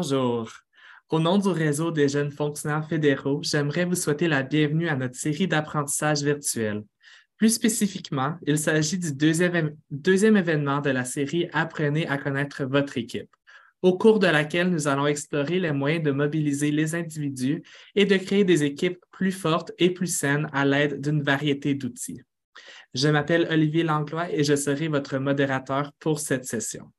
Bonjour. Au nom du réseau des jeunes fonctionnaires fédéraux, j'aimerais vous souhaiter la bienvenue à notre série d'apprentissage virtuel. Plus spécifiquement, il s'agit du deuxième événement de la série Apprenez à connaître votre équipe, au cours de laquelle nous allons explorer les moyens de mobiliser les individus et de créer des équipes plus fortes et plus saines à l'aide d'une variété d'outils. Je m'appelle Olivier Langlois et je serai votre modérateur pour cette session.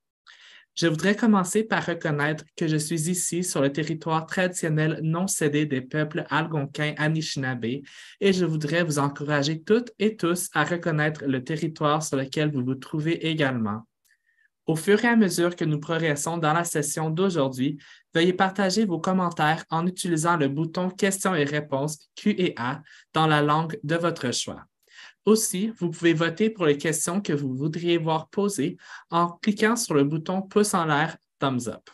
Je voudrais commencer par reconnaître que je suis ici sur le territoire traditionnel non cédé des peuples algonquins Anishinaabe et je voudrais vous encourager toutes et tous à reconnaître le territoire sur lequel vous vous trouvez également. Au fur et à mesure que nous progressons dans la session d'aujourd'hui, veuillez partager vos commentaires en utilisant le bouton questions et réponses Q&A dans la langue de votre choix. Aussi, vous pouvez voter pour les questions que vous voudriez voir posées en cliquant sur le bouton pouce en l'air Thumbs Up.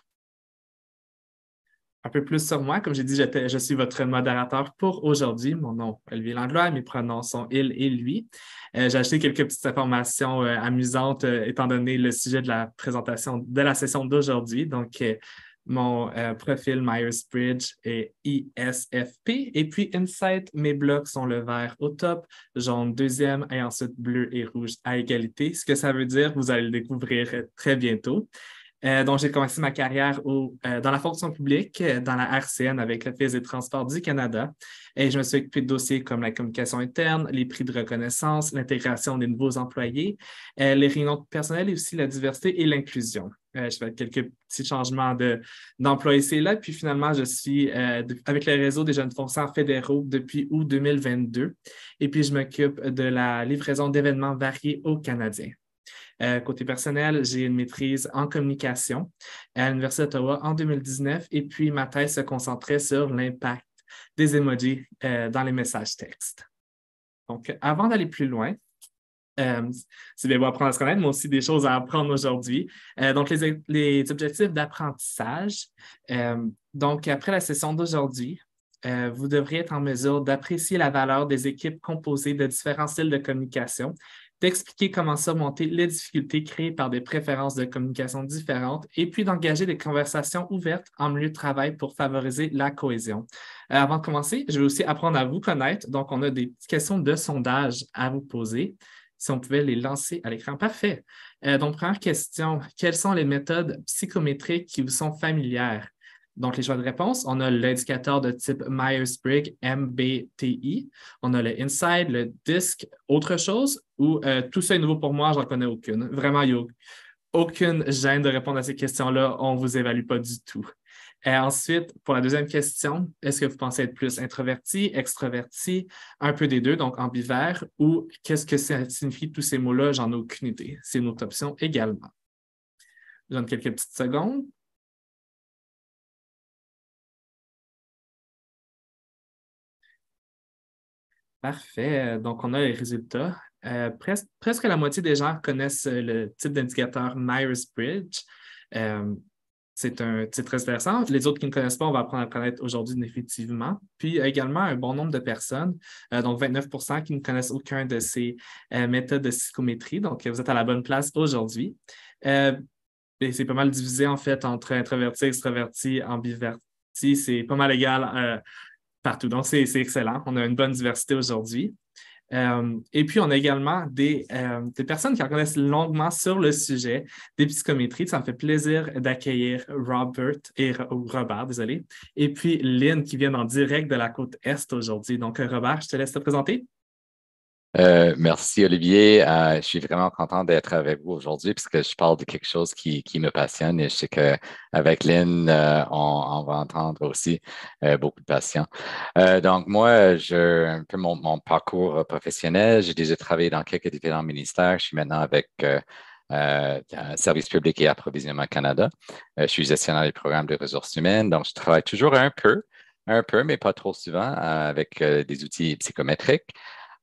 Un peu plus sur moi, comme j'ai dit, je suis votre modérateur pour aujourd'hui. Mon nom est Olivier Langlois, mes pronoms sont il et lui. J'ai acheté quelques petites informations amusantes étant donné le sujet de la présentation de la session d'aujourd'hui. Donc, mon profil Myers-Briggs est ISFP. Et puis, Insight, mes blocs sont le vert au top, jaune deuxième et ensuite bleu et rouge à égalité. Ce que ça veut dire, vous allez le découvrir très bientôt. Donc, j'ai commencé ma carrière dans la fonction publique, dans la RCN avec l'Office des transports du Canada. Et je me suis occupé de dossiers comme la communication interne, les prix de reconnaissance, l'intégration des nouveaux employés, les réunions de personnel et aussi la diversité et l'inclusion. Je fais quelques petits changements d'emploi ici et là. Puis finalement, je suis avec le réseau des jeunes fonctionnaires fédéraux depuis août 2022. Et puis, je m'occupe de la livraison d'événements variés aux Canadiens. Côté personnel, j'ai une maîtrise en communication à l'Université d'Ottawa en 2019 et puis ma thèse se concentrait sur l'impact des emojis dans les messages textes. Donc, avant d'aller plus loin, c'est bien beau apprendre à se connaître, mais aussi des choses à apprendre aujourd'hui. Donc, les objectifs d'apprentissage. Donc, après la session d'aujourd'hui, vous devriez être en mesure d'apprécier la valeur des équipes composées de différents styles de communication, d'expliquer comment surmonter les difficultés créées par des préférences de communication différentes et puis d'engager des conversations ouvertes en milieu de travail pour favoriser la cohésion. Avant de commencer, je vais aussi apprendre à vous connaître. Donc, on a des petites questions de sondage à vous poser. Si on pouvait les lancer à l'écran. Parfait. Donc, première question, quelles sont les méthodes psychométriques qui vous sont familières? Donc, les choix de réponse, on a l'indicateur de type Myers-Briggs MBTI, on a le Inside, le DISC, autre chose, ou tout ça est nouveau pour moi, j'en connais aucune. Vraiment, il n'y a aucune gêne de répondre à ces questions-là, on ne vous évalue pas du tout. Ensuite, pour la deuxième question, est-ce que vous pensez être plus introverti, extroverti, un peu des deux, donc ambivert, ou qu'est-ce que ça signifie tous ces mots-là? J'en ai aucune idée. C'est une autre option également. Je donne quelques petites secondes. Parfait. Donc, on a les résultats. Presque la moitié des gens connaissent le type d'indicateur Myers-Briggs. C'est un titre très intéressant. Les autres qui ne connaissent pas, on va apprendre à connaître aujourd'hui définitivement. Puis également un bon nombre de personnes, donc 29 qui ne connaissent aucun de ces méthodes de psychométrie. Donc, vous êtes à la bonne place aujourd'hui. Et c'est pas mal divisé en fait entre introverti, extraverti, ambiverti. C'est pas mal égal partout. Donc, c'est excellent. On a une bonne diversité aujourd'hui. Et puis, on a également des personnes qui en connaissent longuement sur le sujet des psychométries. Ça me fait plaisir d'accueillir Robert, désolé, et puis Lynn qui vient en direct de la côte Est aujourd'hui. Donc, Robert, je te laisse te présenter. Merci Olivier. Je suis vraiment content d'être avec vous aujourd'hui puisque je parle de quelque chose qui me passionne et je sais qu'avec Lynn, on va entendre aussi beaucoup de passion. Donc moi, un peu mon parcours professionnel, j'ai déjà travaillé dans quelques différents ministères. Je suis maintenant avec Service public et approvisionnement Canada. Je suis gestionnaire des programmes de ressources humaines, donc je travaille toujours un peu, mais pas trop souvent avec des outils psychométriques.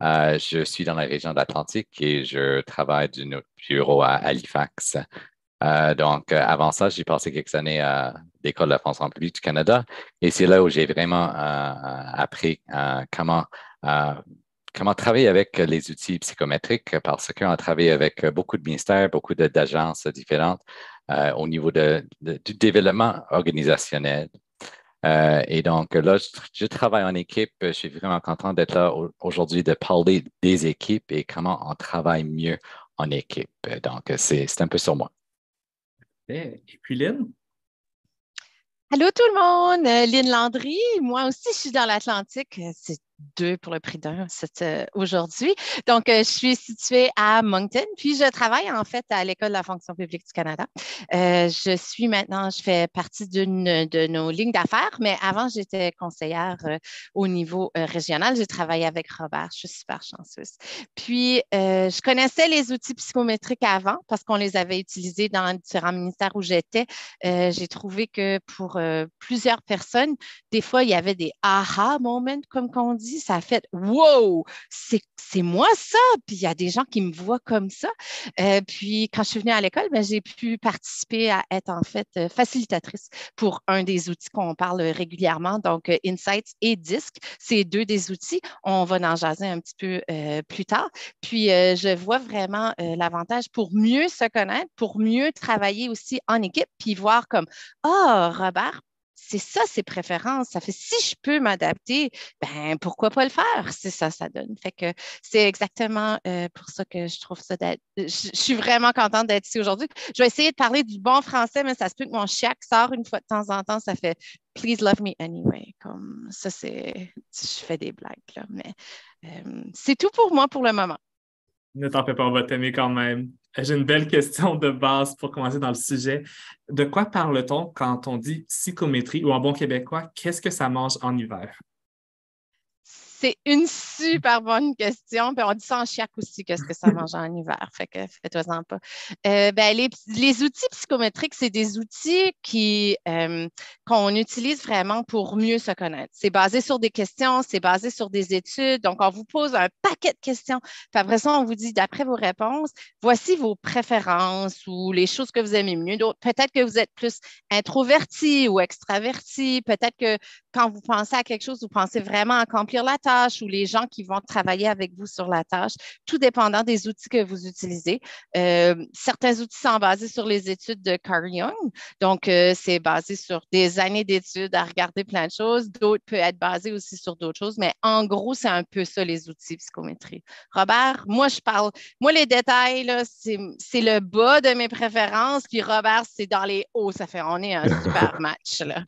Je suis dans la région de l'Atlantique et je travaille du bureau à Halifax. Donc, avant ça, j'ai passé quelques années à l'École de la fonction publique du Canada et c'est là où j'ai vraiment appris comment comment travailler avec les outils psychométriques parce qu'on travaille avec beaucoup de ministères, beaucoup d'agences différentes au niveau du développement organisationnel. Et donc là, je travaille en équipe. Je suis vraiment content d'être là aujourd'hui, de parler des équipes et comment on travaille mieux en équipe. Donc, c'est un peu sur moi. Et puis, Lynn? Allô tout le monde, Lynn Landry. Moi aussi, je suis dans l'Atlantique. C'est 2 pour le prix d'un aujourd'hui. Donc, je suis située à Moncton, puis je travaille en fait à l'École de la fonction publique du Canada. Je fais partie d'une de nos lignes d'affaires, mais avant, j'étais conseillère au niveau régional. J'ai travaillé avec Robert, je suis super chanceuse. Puis, je connaissais les outils psychométriques avant parce qu'on les avait utilisés dans différents ministères où j'étais. J'ai trouvé que pour plusieurs personnes, des fois, il y avait des aha moments, comme on dit. Ça a fait wow, c'est moi ça. Puis il y a des gens qui me voient comme ça. Puis quand je suis venue à l'école, ben, j'ai pu participer à être en fait facilitatrice pour un des outils qu'on parle régulièrement, donc Insights et DISC. C'est 2 des outils. On va en jaser un petit peu plus tard. Puis je vois vraiment l'avantage pour mieux se connaître, pour mieux travailler aussi en équipe, puis voir comme ah, Robert, c'est ça ses préférences. Ça fait si je peux m'adapter, ben pourquoi pas le faire? C'est ça, ça donne. Fait que c'est exactement pour ça que je trouve ça d'être. Je suis vraiment contente d'être ici aujourd'hui. Je vais essayer de parler du bon français, mais ça se peut que mon chiac sort une fois de temps en temps. Ça fait Please love me anyway. Comme ça, c'est. Je fais des blagues, là, mais c'est tout pour moi pour le moment. Ne t'en fais pas, on va t'aimer quand même. J'ai une belle question de base pour commencer dans le sujet. De quoi parle-t-on quand on dit psychométrie ou en bon québécois, qu'est-ce que ça mange en hiver? C'est une super bonne question. Puis on dit ça en chiac aussi, qu'est-ce que ça mange en hiver. Fait que fais-toi-en pas. Les outils psychométriques, c'est des outils qu'on utilise vraiment pour mieux se connaître. C'est basé sur des questions, c'est basé sur des études. Donc, on vous pose un paquet de questions. Puis après ça, on vous dit, d'après vos réponses, voici vos préférences ou les choses que vous aimez mieux. Peut-être que vous êtes plus introverti ou extraverti. Peut-être que quand vous pensez à quelque chose, vous pensez vraiment accomplir la tâche ou les gens qui vont travailler avec vous sur la tâche, tout dépendant des outils que vous utilisez. Certains outils sont basés sur les études de Carl Jung. Donc, c'est basé sur des années d'études à regarder plein de choses. D'autres peuvent être basés aussi sur d'autres choses. Mais en gros, c'est un peu ça, les outils psychométrie. Robert, moi, les détails, là, c'est le bas de mes préférences. Puis Robert, c'est dans les hauts. On est un super match, là.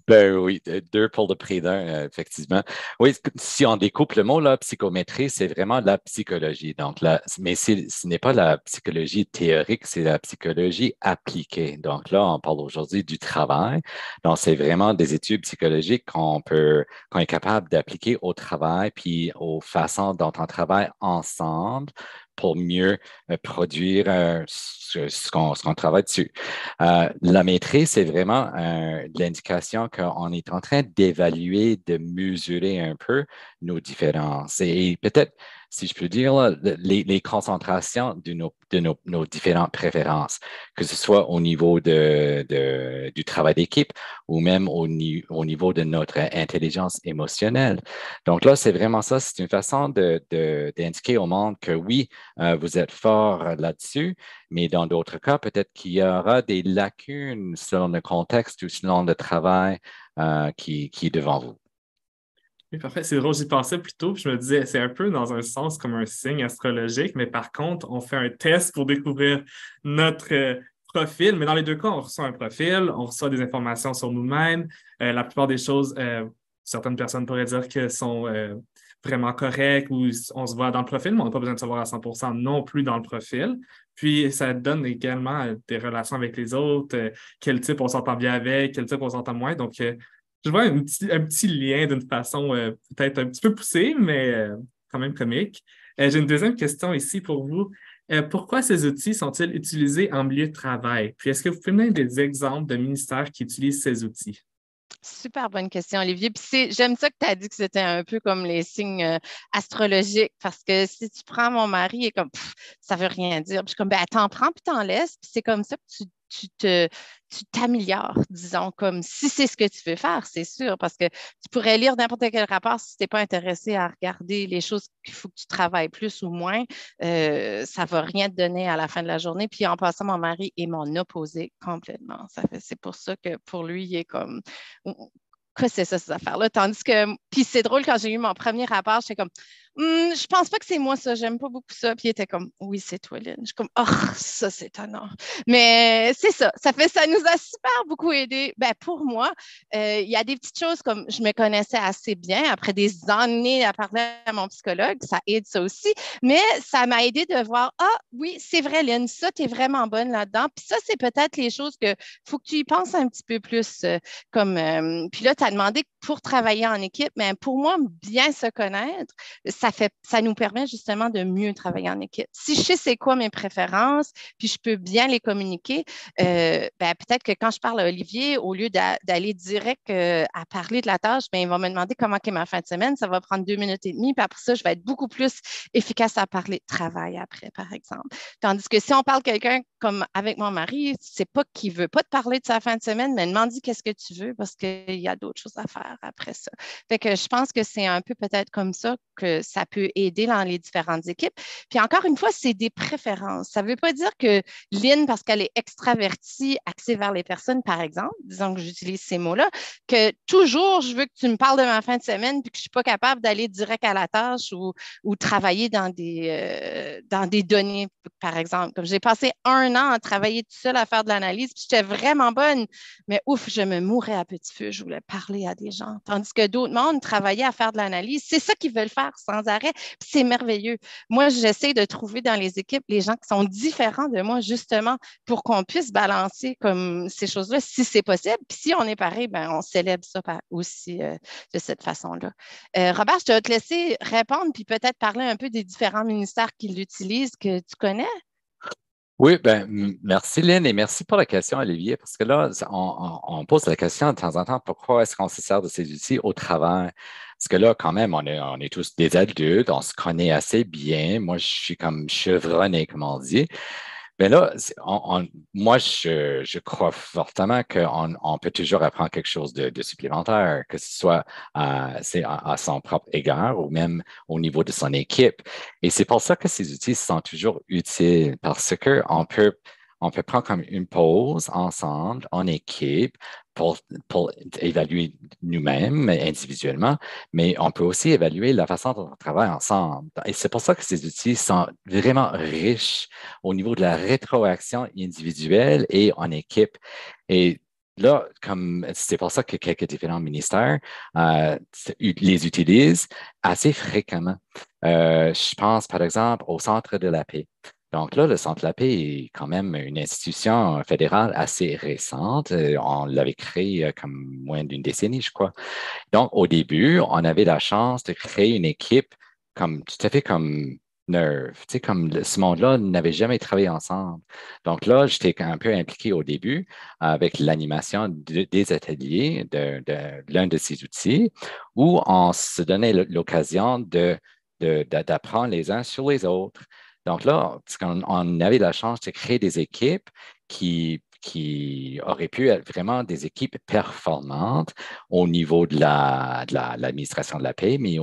Ben oui, 2 pour le prix d'un, effectivement. Oui, si on découpe le mot, là, psychométrie, c'est vraiment la psychologie. Donc, mais ce n'est pas la psychologie théorique, c'est la psychologie appliquée. Donc là, on parle aujourd'hui du travail. Donc, c'est vraiment des études psychologiques qu'on est capable d'appliquer au travail, puis aux façons dont on travaille ensemble pour mieux produire ce qu'on travaille dessus. La maîtrise, c'est vraiment l'indication qu'on est en train d'évaluer, de mesurer un peu nos différences. Et peut-être, si je peux dire, là, les concentrations de nos différentes préférences, que ce soit au niveau du travail d'équipe ou même au niveau de notre intelligence émotionnelle. Donc là, c'est vraiment ça. C'est une façon d'indiquer au monde que oui, vous êtes fort là-dessus, mais dans d'autres cas, peut-être qu'il y aura des lacunes selon le contexte ou selon le travail qui est devant vous. Oui, parfait. C'est drôle, j'y pensais plus tôt, puis je me disais, c'est un peu dans un sens comme un signe astrologique, mais par contre, on fait un test pour découvrir notre profil. Mais dans les 2 cas, on reçoit un profil, on reçoit des informations sur nous-mêmes. La plupart des choses, certaines personnes pourraient dire que sont vraiment correctes ou on se voit dans le profil, mais on n'a pas besoin de savoir à 100% non plus dans le profil. Puis, ça donne également des relations avec les autres, quel type on s'entend bien avec, quel type on s'entend moins. Donc, je vois un petit lien d'une façon peut-être un petit peu poussée, mais quand même comique. J'ai une deuxième question ici pour vous. Pourquoi ces outils sont-ils utilisés en milieu de travail? Puis est-ce que vous pouvez me donner des exemples de ministères qui utilisent ces outils? Super bonne question, Olivier. Puis j'aime ça que tu as dit que c'était un peu comme les signes astrologiques, parce que si tu prends mon mari, il est comme, ça veut rien dire. Puis je suis comme, ben, t'en prends puis t'en laisses. Puis c'est comme ça que tu t'améliores, disons, comme si c'est ce que tu veux faire, c'est sûr, parce que tu pourrais lire n'importe quel rapport si tu n'es pas intéressé à regarder les choses qu'il faut que tu travailles plus ou moins, ça ne va rien te donner à la fin de la journée. Puis en passant, mon mari est mon opposé complètement. C'est pour ça que pour lui, il est comme que c'est ça, ces affaires-là. Tandis que, puis c'est drôle, quand j'ai eu mon premier rapport, j'étais comme, je pense pas que c'est moi ça, j'aime pas beaucoup ça. Puis il était comme, oui, c'est toi, Lynn. Je suis comme, oh, ça, c'est étonnant. Mais c'est ça, ça nous a super beaucoup aidé. Ben, pour moi, il y a des petites choses comme je me connaissais assez bien après des années à parler à mon psychologue, ça aide ça aussi. Mais ça m'a aidé de voir, ah oui, c'est vrai, Lynn, ça, tu es vraiment bonne là-dedans. Puis ça, c'est peut-être les choses que faut que tu y penses un petit peu plus. Puis là, tu as demandé pour travailler en équipe, mais pour moi, bien se connaître, ça nous permet justement de mieux travailler en équipe. Si je sais c'est quoi mes préférences, puis je peux bien les communiquer, peut-être que quand je parle à Olivier, au lieu d'aller direct à parler de la tâche, il va me demander comment est ma fin de semaine. Ça va prendre 2 minutes et demie, puis après ça, je vais être beaucoup plus efficace à parler de travail après, par exemple. Tandis que si on parle quelqu'un comme avec mon mari, c'est pas qu'il veut pas te parler de sa fin de semaine, mais demande-lui qu'est-ce que tu veux parce qu'il y a d'autres choses à faire après ça. Fait que je pense que c'est un peu peut-être comme ça que ça peut aider dans les différentes équipes. Puis encore une fois, c'est des préférences. Ça ne veut pas dire que Lynn, parce qu'elle est extravertie, axée vers les personnes, par exemple, disons que j'utilise ces mots-là, que toujours je veux que tu me parles de ma fin de semaine puis que je ne suis pas capable d'aller direct à la tâche ou travailler dans des données, par exemple. Comme j'ai passé 1 an à travailler tout seul à faire de l'analyse, puis j'étais vraiment bonne, mais ouf, je me mourais à petit feu, je voulais parler à des gens. Tandis que d'autres mondes travaillaient à faire de l'analyse. C'est ça qu'ils veulent faire sans arrêt, puis c'est merveilleux. Moi, j'essaie de trouver dans les équipes les gens qui sont différents de moi, justement, pour qu'on puisse balancer comme ces choses-là, si c'est possible. Puis si on est pareil, on célèbre ça aussi de cette façon-là. Robert, je vais te laisser répondre, puis peut-être parler un peu des différents ministères qui l'utilisent, que tu connais. Oui, merci Lynn et merci pour la question, Olivier, parce que là, on pose la question de temps en temps, pourquoi est-ce qu'on se sert de ces outils au travail? Parce que là, quand même, on est tous des adultes, on se connaît assez bien. Moi, je suis comme chevronné, comme on dit. Mais là, moi, je crois fortement qu'on peut toujours apprendre quelque chose de supplémentaire, que ce soit à son propre égard ou même au niveau de son équipe. Et c'est pour ça que ces outils sont toujours utiles, parce qu'on peut prendre comme une pause ensemble, en équipe, pour évaluer nous-mêmes individuellement, mais on peut aussi évaluer la façon dont on travaille ensemble. Et c'est pour ça que ces outils sont vraiment riches au niveau de la rétroaction individuelle et en équipe. Et là, comme c'est pour ça que quelques différents ministères les utilisent assez fréquemment. Je pense, par exemple, au Centre de la paix. Donc là, le Centre de la paix est quand même une institution fédérale assez récente. On l'avait créé comme moins d'une décennie, je crois. Donc, au début, on avait la chance de créer une équipe tout à fait comme Nerve. Tu sais, comme ce monde-là n'avait jamais travaillé ensemble. Donc là, j'étais un peu impliqué au début avec l'animation des ateliers de l'un de ces outils où on se donnait l'occasion d'apprendre les uns sur les autres. Donc là, on avait la chance de créer des équipes qui auraient pu être vraiment des équipes performantes au niveau de l'administration de la paix, mais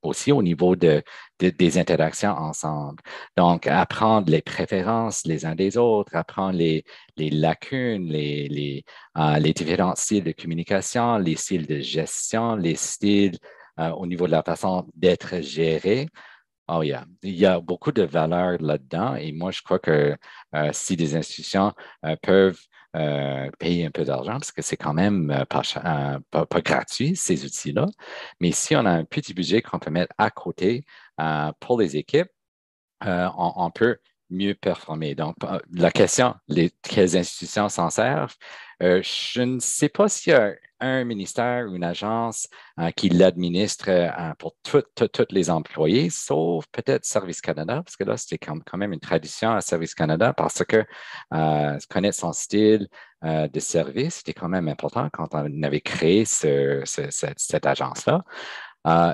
aussi au niveau des interactions ensemble. Donc, apprendre les préférences les uns des autres, apprendre les lacunes, les différents styles de communication, les styles de gestion, les styles au niveau de la façon d'être géré. Oh, yeah. Il y a beaucoup de valeur là-dedans et moi, je crois que si des institutions peuvent payer un peu d'argent, parce que c'est quand même pas gratuit, ces outils-là, mais si on a un petit budget qu'on peut mettre à côté pour les équipes, on peut mieux performer. Donc, la question, quelles institutions s'en servent? Je ne sais pas s'il y a un ministère ou une agence qui l'administre pour tous les employés, sauf peut-être Service Canada, parce que là, c'était quand même une tradition à Service Canada, parce que connaître son style de service, c'était quand même important quand on avait créé cette agence-là.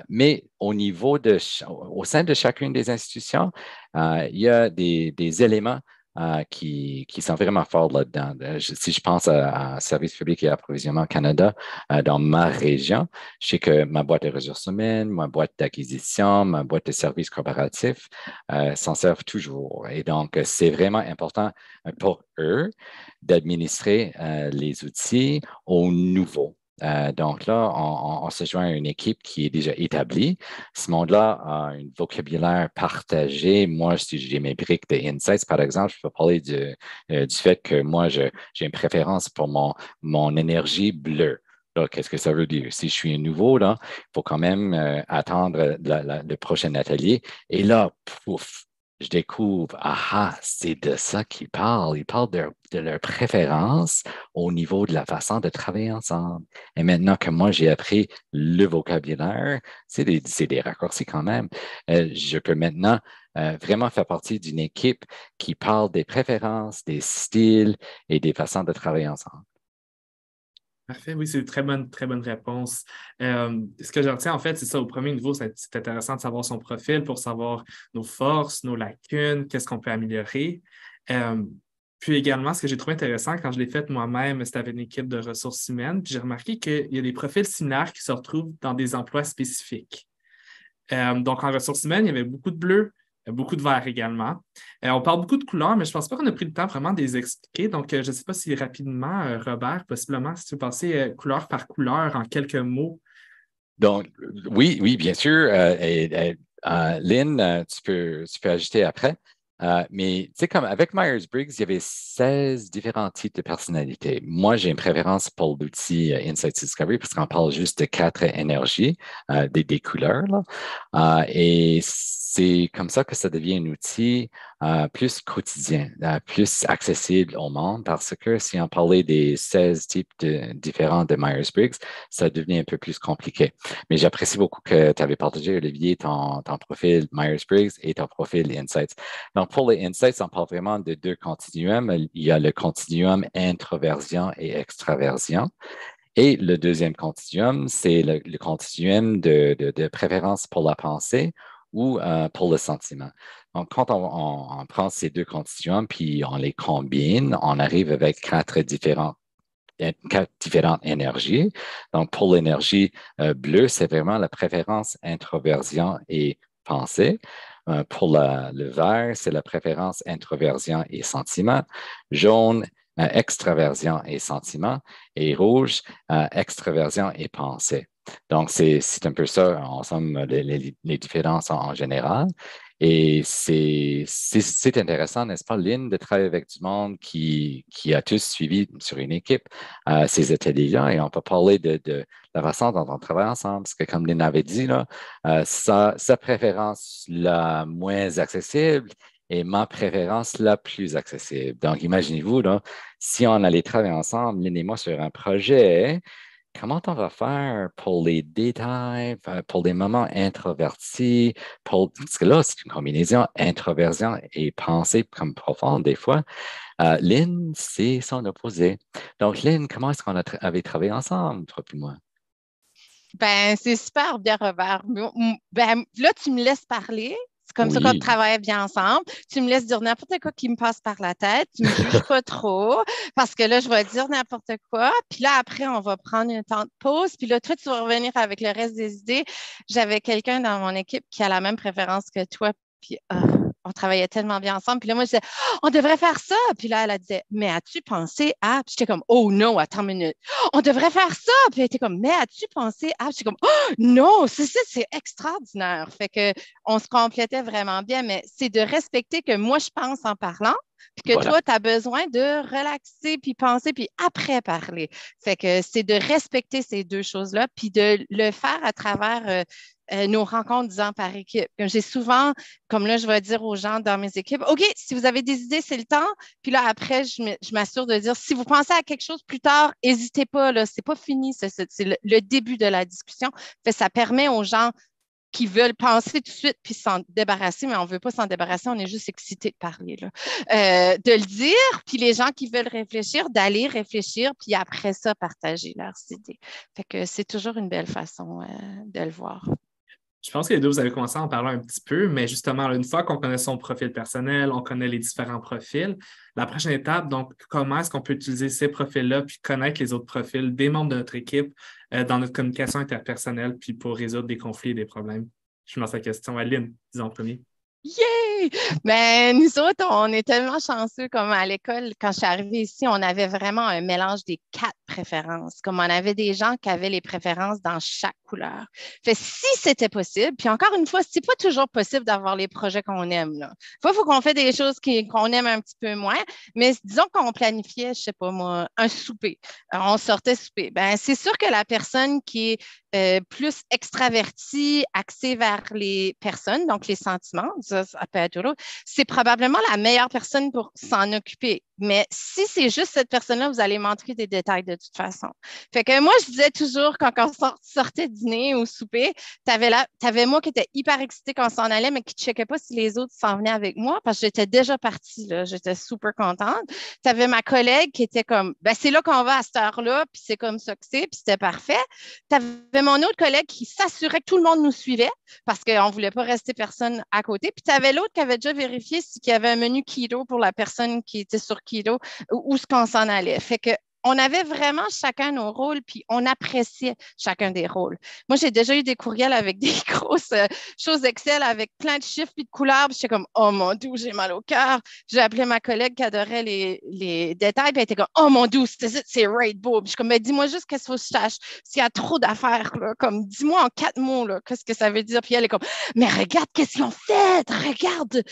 Mais au sein de chacune des institutions, il y a des éléments qui sont vraiment forts là-dedans. Si je pense à Services publics et approvisionnement Canada, dans ma région, je sais que ma boîte de ressources humaines, ma boîte d'acquisition, ma boîte de services corporatifs s'en servent toujours. Et donc, c'est vraiment important pour eux d'administrer les outils au nouveau. Donc là, on se joint à une équipe qui est déjà établie. Ce monde-là a un vocabulaire partagé. Moi, si j'ai mes briques de Insights, par exemple, je peux parler du fait que moi, j'ai une préférence pour mon énergie bleue. Là, qu'est-ce que ça veut dire? Si je suis un nouveau, là, il faut quand même attendre le prochain atelier. Et là, pouf, je découvre, c'est de ça qu'ils parlent. Ils parlent de leur préférence au niveau de la façon de travailler ensemble. Et maintenant que moi, j'ai appris le vocabulaire, c'est des raccourcis quand même. Je peux maintenant vraiment faire partie d'une équipe qui parle des préférences, des styles et des façons de travailler ensemble. Parfait, oui, c'est une très bonne réponse. Ce que je retiens, en fait, c'est ça, au premier niveau, c'est intéressant de savoir son profil pour savoir nos forces, nos lacunes, qu'est-ce qu'on peut améliorer. Puis également, ce que j'ai trouvé intéressant quand je l'ai fait moi-même, c'était avec une équipe de ressources humaines, puis j'ai remarqué qu'il y a des profils similaires qui se retrouvent dans des emplois spécifiques. Donc, en ressources humaines, il y avait beaucoup de bleu, beaucoup de vert également. On parle beaucoup de couleurs, mais je ne pense pas qu'on a pris le temps vraiment de les expliquer. Donc, je ne sais pas si rapidement, Robert, possiblement, si tu veux passer couleur par couleur en quelques mots. Donc, oui, bien sûr. Lynn, tu peux ajouter après. Mais tu sais, comme avec Myers-Briggs, il y avait 16 différents types de personnalités. Moi, j'ai une préférence pour l'outil Insight Discovery parce qu'on parle juste de 4 énergies, des couleurs, là. Et c'est comme ça que ça devient un outil plus quotidien, plus accessible au monde parce que si on parlait des 16 types différents de Myers-Briggs, ça devenait un peu plus compliqué. Mais j'apprécie beaucoup que tu avais partagé, Olivier, ton profil Myers-Briggs et ton profil Insights. Donc, pour les Insights, on parle vraiment de 2 continuums. Il y a le continuum introversion et extraversion. Et le deuxième continuum, c'est le continuum de préférence pour la pensée ou pour le sentiment. Donc, quand on prend ces 2 continuums puis on les combine, on arrive avec 4 différentes énergies. Donc, pour l'énergie bleue, c'est vraiment la préférence introversion et pensée. Pour le vert, c'est la préférence introversion et sentiment. Jaune, extraversion et sentiment. Et rouge, extraversion et pensée. Donc, c'est un peu ça, en somme, les différences en général. Et c'est intéressant, n'est-ce pas, Lynn, de travailler avec du monde qui a tous suivi sur une équipe ces ateliers-là. Et on peut parler de la façon dont on travaille ensemble. Parce que, comme Lynn avait dit, là, sa préférence la moins accessible et ma préférence la plus accessible. Donc, imaginez-vous, là, si on allait travailler ensemble, Lynn et moi, sur un projet, comment on va faire pour les détails, pour les moments introvertis, parce que là, c'est une combinaison introversion et pensée comme profonde des fois. Lynn, c'est son opposé. Donc, Lynn, comment est-ce qu'on avait travaillé ensemble, toi et moi? Ben, c'est super bien, Robert. Ben, là, tu me laisses parler. C'est comme ça qu'on Oui, travaille bien ensemble. Tu me laisses dire n'importe quoi qui me passe par la tête. Tu ne me juges pas trop parce que là, je vais dire n'importe quoi. Puis là, après, on va prendre un temps de pause. Puis là, toi, tu vas revenir avec le reste des idées. J'avais quelqu'un dans mon équipe qui a la même préférence que toi. Puis on travaillait tellement bien ensemble. Puis là, moi, je disais, on devrait faire ça. Puis là, elle disait, mais as-tu pensé à. Puis j'étais comme, oh non, attends une minute. On devrait faire ça. Puis elle était comme, mais as-tu pensé à. Puis j'étais comme, oh non, c'est ça, c'est extraordinaire. Fait que on se complétait vraiment bien, mais c'est de respecter que moi, je pense en parlant, puis que voilà. toi, tu as besoin de relaxer, puis penser, puis après parler. Fait que c'est de respecter ces 2 choses-là, puis de le faire à travers nos rencontres, disons, par équipe. J'ai souvent, comme là, je vais dire aux gens dans mes équipes, OK, si vous avez des idées, c'est le temps. Puis là, après, je m'assure de dire, si vous pensez à quelque chose plus tard, n'hésitez pas, là, c'est pas fini, c'est le début de la discussion. Fait, ça permet aux gens qui veulent penser tout de suite puis s'en débarrasser, mais on ne veut pas s'en débarrasser, on est juste excité de parler, là. De le dire, puis les gens qui veulent réfléchir, d'aller réfléchir, puis après ça, partager leurs idées. Fait que c'est toujours une belle façon de le voir. Je pense que les deux, vous avez commencé à en parler un petit peu, mais justement, une fois qu'on connaît son profil personnel, on connaît les différents profils, la prochaine étape, donc, comment est-ce qu'on peut utiliser ces profils-là puis connaître les autres profils des membres de notre équipe dans notre communication interpersonnelle puis pour résoudre des conflits et des problèmes? Je lance la question à Lynn, disons en premier. Yay! Mais nous autres, on est tellement chanceux comme à l'école. Quand je suis arrivée ici, on avait vraiment un mélange des 4 préférences. Comme on avait des gens qui avaient les préférences dans chaque couleur. Fait si c'était possible, puis encore une fois, c'est pas toujours possible d'avoir les projets qu'on aime, là. Faut qu'on fait des choses qu'on aime un petit peu moins, mais disons qu'on planifiait, je sais pas moi, un souper. On sortait souper. Ben, c'est sûr que la personne qui est plus extraverti, axé vers les personnes, donc les sentiments, ça peut être drôle. C'est probablement la meilleure personne pour s'en occuper. Mais si c'est juste cette personne-là, vous allez montrer des détails de toute façon. Fait que moi, je disais toujours, quand on sortait dîner ou souper, t'avais moi qui était hyper excitée quand on s'en allait, mais qui ne checkait pas si les autres s'en venaient avec moi parce que j'étais déjà partie, là. J'étais super contente. T'avais ma collègue qui était comme, ben c'est là qu'on va à cette heure-là, puis c'est comme ça que c'est, puis c'était parfait. T'avais mon autre collègue qui s'assurait que tout le monde nous suivait parce qu'on ne voulait pas rester personne à côté. Puis tu avais l'autre qui avait déjà vérifié s'il y avait un menu keto pour la personne qui était sur keto, où ce qu'on s'en allait. Fait que on avait vraiment chacun nos rôles, puis on appréciait chacun des rôles. Moi, j'ai déjà eu des courriels avec des grosses choses Excel avec plein de chiffres puis de couleurs. Puis j'étais comme, oh mon Dieu, j'ai mal au cœur. J'ai appelé ma collègue qui adorait les détails, puis elle était comme, oh mon Dieu, c'est Rainbow. Puis je suis comme, mais dis-moi juste qu'est-ce qu'il faut que je sache. S'il y a trop d'affaires, là, comme, dis-moi en 4 mots, là, qu'est-ce que ça veut dire. Puis elle est comme, mais regarde qu'est-ce qu'ils ont fait. Regarde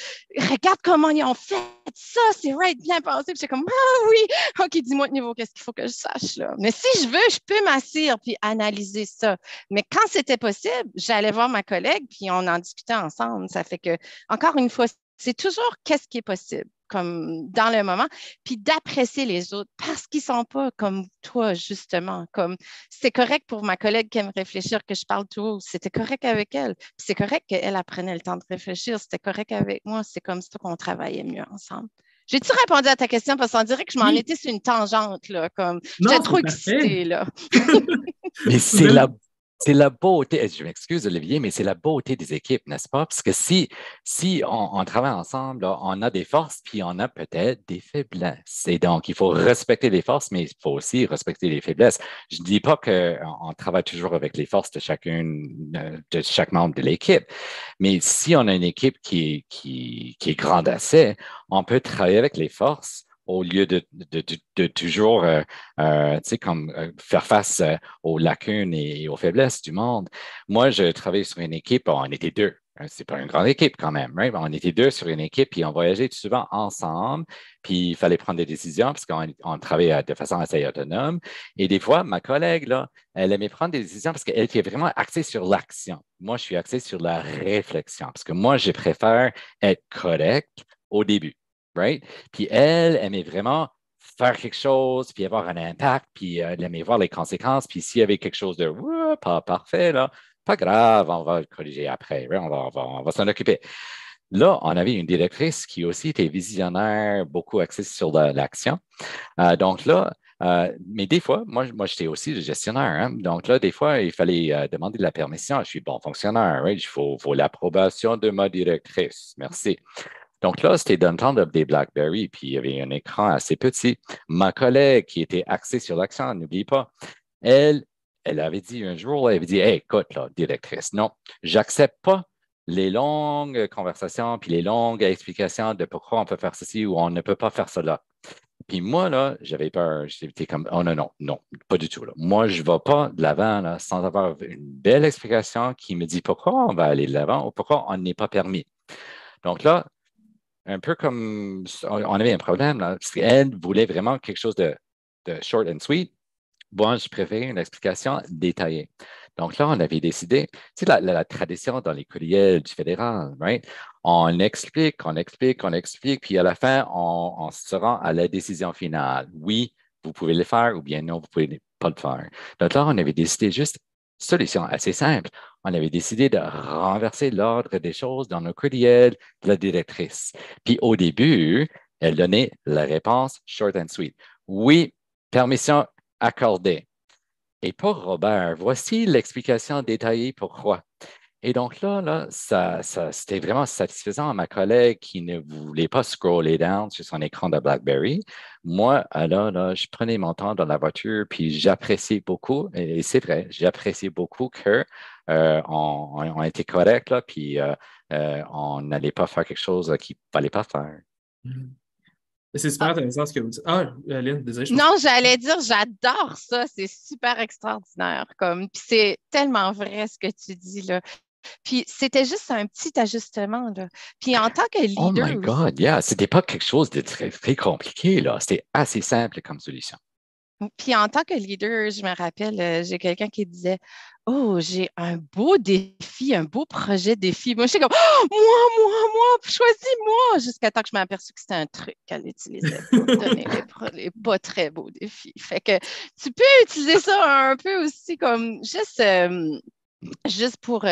comment ils ont fait ça. C'est right, bien pensé. Puis j'étais comme, ah oui, OK, dis-moi de niveau qu'est-ce qu'il faut que je sache là. Mais si je veux, je peux m'asseoir puis analyser ça. Mais quand c'était possible, j'allais voir ma collègue puis on en discutait ensemble. Ça fait que, encore une fois, c'est toujours qu'est-ce qui est possible, comme dans le moment, puis d'apprécier les autres parce qu'ils ne sont pas comme toi, justement. Comme c'est correct pour ma collègue qui aime réfléchir que je parle tout haut. C'était correct avec elle. Puis c'est correct qu'elle apprenait le temps de réfléchir. C'était correct avec moi. C'est comme ça qu'on travaillait mieux ensemble. J'ai-tu répondu à ta question? Parce qu'on dirait que je m'en étais sur une tangente, là, comme j'étais trop excitée, là. Mais c'est la beauté, je m'excuse Olivier, mais c'est la beauté des équipes, n'est-ce pas? Parce que si on travaille ensemble, là, on a des forces, puis on a peut-être des faiblesses. Et donc, il faut respecter les forces, mais il faut aussi respecter les faiblesses. Je ne dis pas qu'on travaille toujours avec les forces de de chaque membre de l'équipe, mais si on a une équipe qui est grande assez, on peut travailler avec les forces au lieu de toujours faire face aux lacunes et aux faiblesses du monde. Moi, je travaillais sur une équipe, on était 2. C'est pas une grande équipe quand même, right? On était 2 sur une équipe, puis on voyageait souvent ensemble, puis il fallait prendre des décisions parce qu'on travaillait de façon assez autonome. Et des fois, ma collègue, là, elle aimait prendre des décisions parce qu'elle était vraiment axée sur l'action. Moi, je suis axé sur la réflexion parce que moi, je préfère être correct au début. Right? Puis elle aimait vraiment faire quelque chose, puis avoir un impact, puis elle aimait voir les conséquences, puis s'il y avait quelque chose de pas parfait, là, pas grave, on va le corriger après, right? On va s'en occuper. Là, on avait une directrice qui aussi était visionnaire, beaucoup axée sur l'action. Donc là, mais des fois, moi j'étais aussi le gestionnaire. Hein? Donc là, des fois, il fallait demander de la permission. Je suis bon fonctionnaire, right? Il faut l'approbation de ma directrice. Merci. Donc là, c'était dans le temps des BlackBerry, puis il y avait un écran assez petit. Ma collègue qui était axée sur l'accent, n'oublie pas, elle avait dit un jour, elle avait dit, hey, écoute, là, directrice, non, j'accepte pas les longues conversations puis les longues explications de pourquoi on peut faire ceci ou on ne peut pas faire cela. Puis moi, là, j'avais peur. J'étais comme, oh non, pas du tout. Là. Moi, je ne vais pas de l'avant là, sans avoir une belle explication qui me dit pourquoi on va aller de l'avant ou pourquoi on n'est pas permis. Donc là, un peu comme on avait un problème, là, parce qu'elle voulait vraiment quelque chose de short and sweet. Moi, je préfère une explication détaillée. Donc là, on avait décidé, tu sais, la tradition dans les courriels du fédéral, right? On explique, puis à la fin, on se rend à la décision finale. Oui, vous pouvez le faire, ou bien non, vous ne pouvez pas le faire. Donc là, on avait décidé juste solution assez simple. On avait décidé de renverser l'ordre des choses dans nos courriels de la directrice. Puis au début, elle donnait la réponse short and sweet. Oui, permission accordée. Et pour Robert, voici l'explication détaillée pourquoi. Et donc là c'était vraiment satisfaisant à ma collègue qui ne voulait pas scroller down sur son écran de BlackBerry. Moi, je prenais mon temps dans la voiture, puis j'appréciais beaucoup, et c'est vrai, j'appréciais beaucoup que on était correct, là, puis on n'allait pas faire quelque chose qu'il ne fallait pas faire. Mhm. C'est super intéressant ce que vous dites. Ah, Lynn, désolé, je pense. Non, j'allais dire, j'adore ça. C'est super extraordinaire. Puis c'est tellement vrai ce que tu dis, là. Puis c'était juste un petit ajustement, là. Puis en tant que Oh leader my aussi, God, yeah, c'était pas quelque chose de très, très compliqué, là. C'était assez simple comme solution. puis en tant que leader, je me rappelle, j'ai quelqu'un qui disait, oh, j'ai un beau défi, un beau projet défi. Moi, je suis comme, oh, moi, choisis-moi, jusqu'à temps que je m'aperçue que c'était un truc qu'elle utilisait pour donner les pas très beaux défis. Fait que tu peux utiliser ça un peu aussi comme juste pour,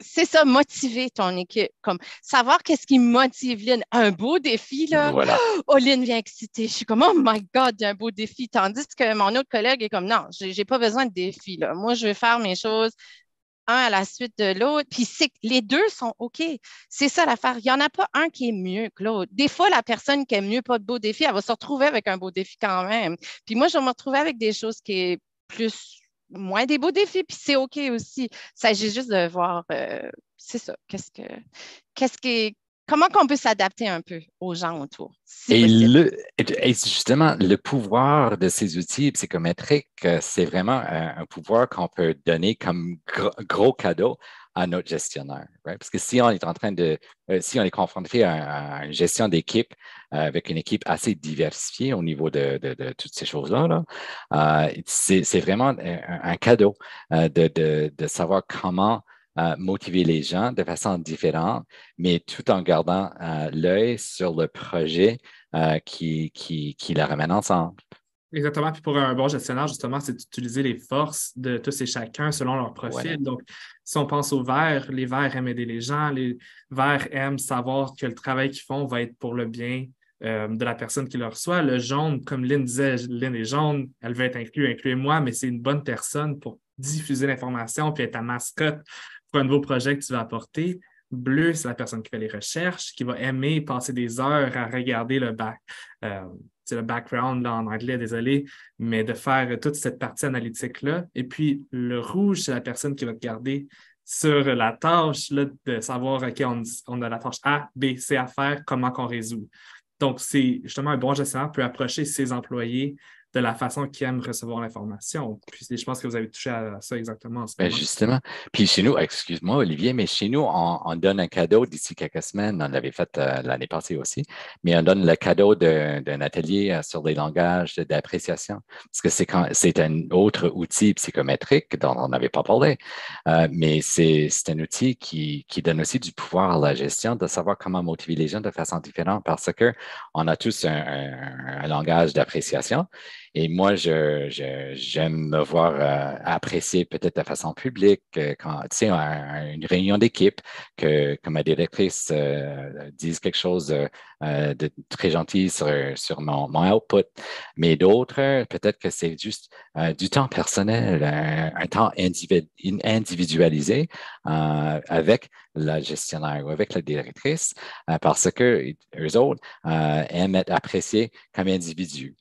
c'est ça, motiver ton équipe. Comme savoir qu'est-ce qui motive Lynn. Un beau défi, là. Voilà. Oh, Lynn vient excitée. Je suis comme, oh my God, il y a un beau défi. Tandis que mon autre collègue est comme, non, j'ai pas besoin de défi, là. Moi, je vais faire mes choses un à la suite de l'autre. Puis c'est que les deux sont OK. C'est ça l'affaire. Il n'y en a pas un qui est mieux que l'autre. Des fois, la personne qui aime mieux pas de beau défi, elle va se retrouver avec un beau défi quand même. Puis moi, je vais me retrouver avec des choses qui est plus moins des beaux défis, puis c'est OK aussi. Il s'agit juste de voir, c'est ça, qu'est-ce qui, comment qu'on peut s'adapter un peu aux gens autour, si Et, possible. et justement, le pouvoir de ces outils psychométriques, c'est vraiment un pouvoir qu'on peut donner comme gros cadeau à notre gestionnaire. Right? Parce que si on est en train si on est confronté à une gestion d'équipe avec une équipe assez diversifiée au niveau de toutes ces choses-là, c'est vraiment un cadeau de savoir comment motiver les gens de façon différente, mais tout en gardant l'œil sur le projet qui la ramène ensemble. Exactement. Puis pour un bon gestionnaire, justement, c'est d'utiliser les forces de tous et chacun selon leur Voilà. profil. Donc, si on pense aux verts, les verts aiment aider les gens, les verts aiment savoir que le travail qu'ils font va être pour le bien de la personne qui le reçoit. Le jaune, comme Lynn disait, Lynn est jaune, elle veut être inclue, incluez-moi, mais c'est une bonne personne pour diffuser l'information puis être ta mascotte pour un nouveau projet que tu vas apporter. Bleu, c'est la personne qui fait les recherches, qui va aimer passer des heures à regarder euh, c'est le background là, en anglais, désolé, mais de faire toute cette partie analytique-là. Et puis, le rouge, c'est la personne qui va te garder sur la tâche là, de savoir, OK, on a la tâche A, B, C à faire, comment qu'on résout. Donc, c'est justement un bon gestionnaire peut approcher ses employés de la façon qu'ils aiment recevoir l'information. Puis, je pense que vous avez touché à ça exactement en ce Ben moment. justement. Puis chez nous, excuse-moi, Olivier, mais chez nous, on donne un cadeau d'ici quelques semaines. On l'avait fait l'année passée aussi, mais on donne le cadeau d'un atelier sur les langages d'appréciation, parce que c'est un autre outil psychométrique dont on n'avait pas parlé. Mais c'est un outil qui donne aussi du pouvoir à la gestion de savoir comment motiver les gens de façon différente, parce que on a tous un langage d'appréciation. Et moi, j'aime me voir apprécier peut-être de façon publique, quand, tu sais, une réunion d'équipe, que ma directrice dise quelque chose de très gentil sur mon output. Mais d'autres, peut-être que c'est juste du temps personnel, un temps individualisé avec la gestionnaire ou avec la directrice, parce que eux autres aiment être appréciés comme individus.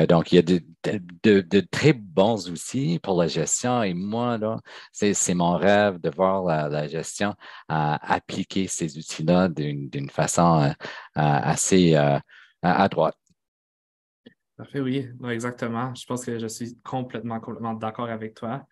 Donc, il y a de très bons outils pour la gestion et moi, là, c'est mon rêve de voir la gestion appliquer ces outils-là d'une façon assez à droite. Parfait, oui, non, exactement. Je pense que je suis complètement d'accord avec toi.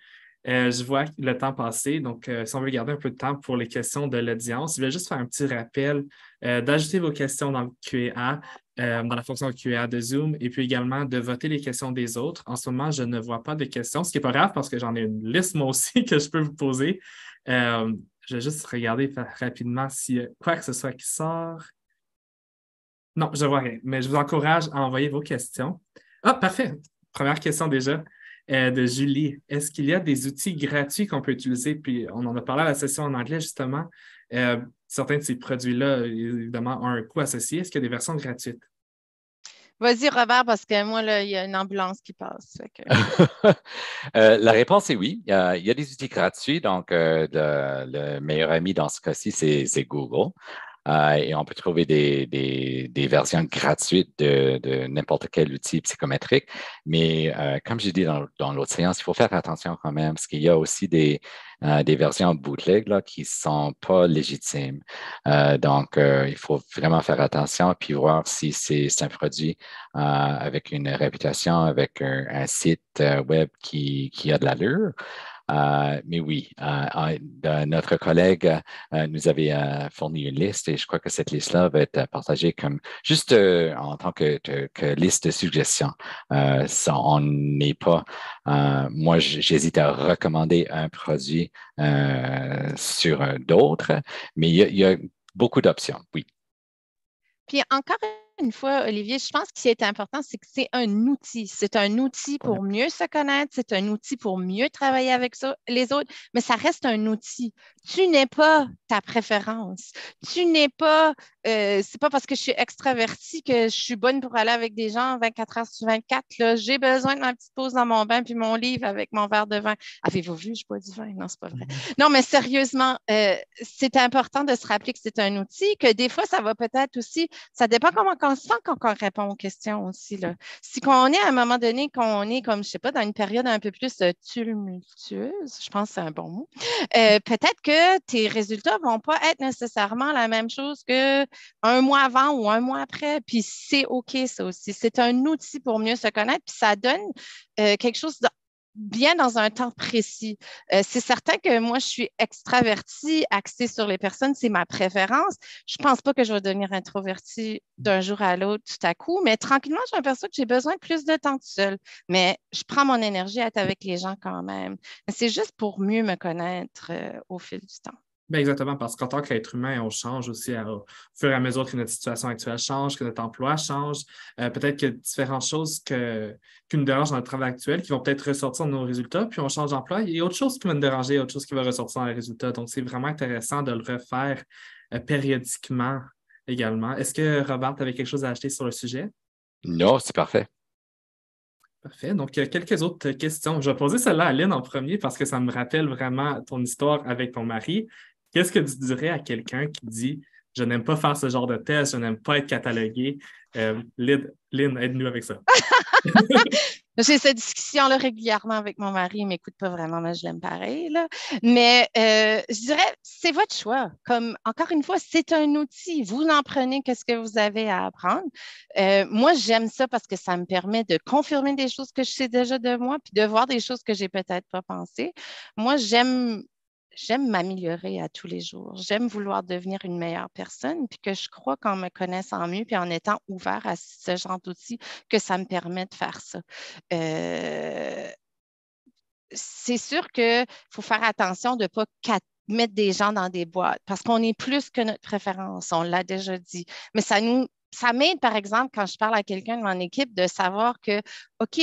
Je vois le temps passer, donc si on veut garder un peu de temps pour les questions de l'audience, je vais juste faire un petit rappel d'ajouter vos questions dans le Q&A, dans la fonction Q&A de Zoom, et puis également de voter les questions des autres. En ce moment, je ne vois pas de questions, ce qui n'est pas grave parce que j'en ai une liste moi aussi que je peux vous poser. Je vais juste regarder rapidement s'il y a quoi que ce soit qui sort. Non, je ne vois rien, mais je vous encourage à envoyer vos questions. Ah, parfait. Première question déjà de Julie. Est-ce qu'il y a des outils gratuits qu'on peut utiliser? Puis on en a parlé à la session en anglais, justement. Certains de ces produits-là, évidemment, ont un coût associé. Est-ce qu'il y a des versions gratuites? Vas-y, Robert, parce que moi, là, il y a une ambulance qui passe. La réponse est oui. Il y a des outils gratuits. Donc, le meilleur ami dans ce cas-ci, c'est Google. Et on peut trouver des versions gratuites de n'importe quel outil psychométrique. Mais comme j'ai dit dans l'autre séance, il faut faire attention quand même, parce qu'il y a aussi des versions bootleg là, qui ne sont pas légitimes. Donc, il faut vraiment faire attention puis voir si c'est un produit avec une réputation, avec un site web qui a de l'allure. Mais oui, notre collègue nous avait fourni une liste et je crois que cette liste-là va être partagée comme juste en tant que liste de suggestions. On n'est pas, moi, j'hésite à recommander un produit sur d'autres, mais il y a beaucoup d'options, oui. Puis encore une fois, Olivier, je pense que ce qui est important, c'est que c'est un outil. C'est un outil pour mieux se connaître, c'est un outil pour mieux travailler avec les autres, mais ça reste un outil. Tu n'es pas ta préférence. Tu n'es pas, c'est pas parce que je suis extravertie que je suis bonne pour aller avec des gens 24 heures sur 24. Là. J'ai besoin de ma petite pause dans mon bain puis mon livre avec mon verre de vin. Avez-vous vu, je bois du vin? Non, c'est pas vrai. Non, mais sérieusement, c'est important de se rappeler que c'est un outil, que des fois, ça va peut-être aussi, ça dépend comment on se sent quand on répond aux questions aussi. Là. Si on est à un moment donné, qu'on est comme, je sais pas, dans une période un peu plus tumultueuse, je pense que c'est un bon mot, peut-être que tes résultats ne vont pas être nécessairement la même chose qu'un mois avant ou un mois après. Puis c'est OK, ça aussi. C'est un outil pour mieux se connaître, puis ça donne quelque chose de bien dans un temps précis. C'est certain que moi, je suis extravertie, axée sur les personnes, c'est ma préférence. Je ne pense pas que je vais devenir introvertie d'un jour à l'autre tout à coup, mais tranquillement, je m'aperçois que j'ai besoin de plus de temps tout seul. Mais je prends mon énergie à être avec les gens quand même. C'est juste pour mieux me connaître au fil du temps. Ben exactement, parce qu'en tant qu'être humain, on change aussi au fur et à mesure que notre situation actuelle change, que notre emploi change. Peut-être qu'il y a différentes choses qui nous dérangent dans notre travail actuel qui vont peut-être ressortir dans nos résultats, puis on change d'emploi. Il y a autre chose qui va nous déranger, autre chose qui va ressortir dans les résultats. Donc, c'est vraiment intéressant de le refaire périodiquement également. Est-ce que Robert avait quelque chose à acheter sur le sujet? Non, c'est parfait. Parfait. Donc, quelques autres questions. Je vais poser celle-là à Lynn en premier parce que ça me rappelle vraiment ton histoire avec ton mari. Qu'est-ce que tu dirais à quelqu'un qui dit je n'aime pas faire ce genre de test, je n'aime pas être catalogué? Lynn, aide-nous avec ça. J'ai cette discussion-là régulièrement avec mon mari. Il ne m'écoute pas vraiment, mais je l'aime pareil. Là. Mais je dirais, c'est votre choix. Comme, encore une fois, c'est un outil. Vous en prenez qu'est-ce que vous avez à apprendre. Moi, j'aime ça parce que ça me permet de confirmer des choses que je sais déjà de moi, puis de voir des choses que je n'ai peut-être pas pensées. Moi, j'aime m'améliorer à tous les jours. J'aime vouloir devenir une meilleure personne, puis que je crois qu'en me connaissant mieux, puis en étant ouvert à ce genre d'outils, que ça me permet de faire ça. C'est sûr qu'il faut faire attention de ne pas mettre des gens dans des boîtes parce qu'on est plus que notre préférence, on l'a déjà dit. Mais ça m'aide, par exemple, quand je parle à quelqu'un de mon équipe, de savoir que, OK,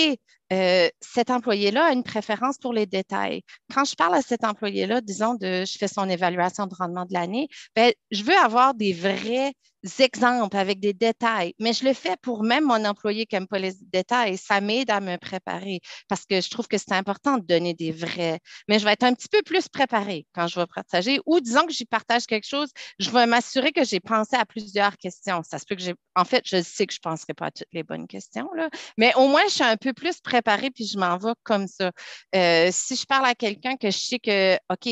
cet employé-là a une préférence pour les détails. Quand je parle à cet employé-là, disons, je fais son évaluation de rendement de l'année, ben, je veux avoir des vrais exemples avec des détails, mais je le fais pour même mon employé qui n'aime pas les détails. Ça m'aide à me préparer parce que je trouve que c'est important de donner des vrais, mais je vais être un petit peu plus préparée quand je vais partager ou disons que j'y partage quelque chose, je vais m'assurer que j'ai pensé à plusieurs questions. Ça se peut que en fait, je sais que je ne penserai pas à toutes les bonnes questions, là, mais au moins, je suis un peu plus préparée puis je m'en vais comme ça. Si je parle à quelqu'un que je sais que, OK,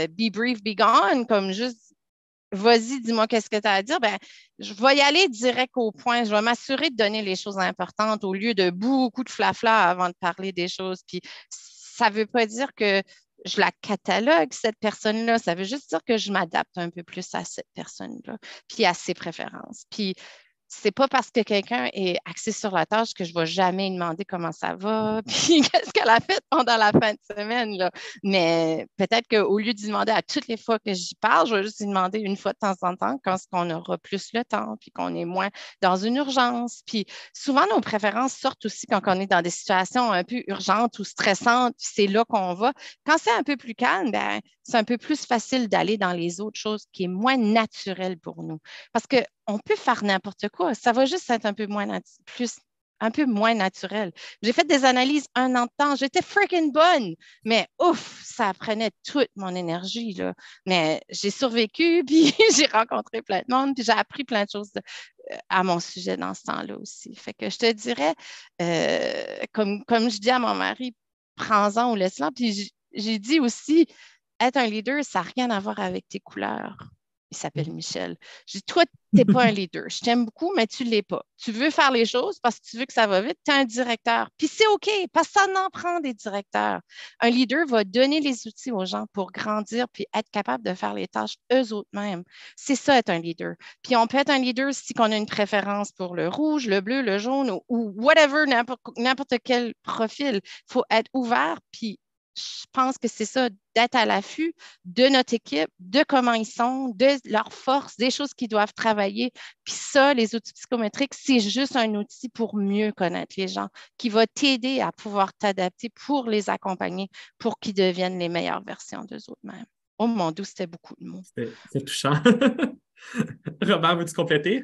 be brief, be gone, comme juste vas-y, dis-moi qu'est-ce que tu as à dire. Ben, je vais y aller direct au point. Je vais m'assurer de donner les choses importantes au lieu de beaucoup de flafla avant de parler des choses. Puis ça ne veut pas dire que je la catalogue, cette personne-là. Ça veut juste dire que je m'adapte un peu plus à cette personne-là, puis à ses préférences. Puis c'est pas parce que quelqu'un est axé sur la tâche que je ne vais jamais lui demander comment ça va, puis qu'est-ce qu'elle a fait pendant la fin de semaine. Là. Mais peut-être qu'au lieu de lui demander à toutes les fois que j'y parle, je vais juste lui demander une fois de temps en temps quand on aura plus le temps, puis qu'on est moins dans une urgence. Puis souvent, nos préférences sortent aussi quand on est dans des situations un peu urgentes ou stressantes, puis c'est là qu'on va. Quand c'est un peu plus calme, ben, c'est un peu plus facile d'aller dans les autres choses qui est moins naturel pour nous. Parce qu'on peut faire n'importe quoi. Ça va juste être un peu plus un peu moins naturel. J'ai fait des analyses un an de temps. J'étais freaking bonne, mais ouf, ça prenait toute mon énergie, là. Mais j'ai survécu, puis j'ai rencontré plein de monde, puis j'ai appris plein de choses à mon sujet dans ce temps-là aussi. Fait que je te dirais, comme je dis à mon mari, prends-en ou laisse-le. Puis j'ai dit aussi, être un leader, ça n'a rien à voir avec tes couleurs. Il s'appelle Michel. Je dis, toi, tu n'es pas un leader. Je t'aime beaucoup, mais tu ne l'es pas. Tu veux faire les choses parce que tu veux que ça va vite. Tu es un directeur. Puis c'est OK, parce que ça en prend des directeurs. Un leader va donner les outils aux gens pour grandir puis être capable de faire les tâches eux autres mêmes. C'est ça, être un leader. Puis on peut être un leader si on a une préférence pour le rouge, le bleu, le jaune ou whatever, n'importe quel profil. Il faut être ouvert puis je pense que c'est ça, d'être à l'affût de notre équipe, de comment ils sont, de leurs forces, des choses qu'ils doivent travailler. Puis ça, les outils psychométriques, c'est juste un outil pour mieux connaître les gens, qui va t'aider à pouvoir t'adapter pour les accompagner, pour qu'ils deviennent les meilleures versions d'eux-mêmes. Oh mon Dieu, c'était beaucoup de mots. C'est touchant. Robert, veux-tu compléter?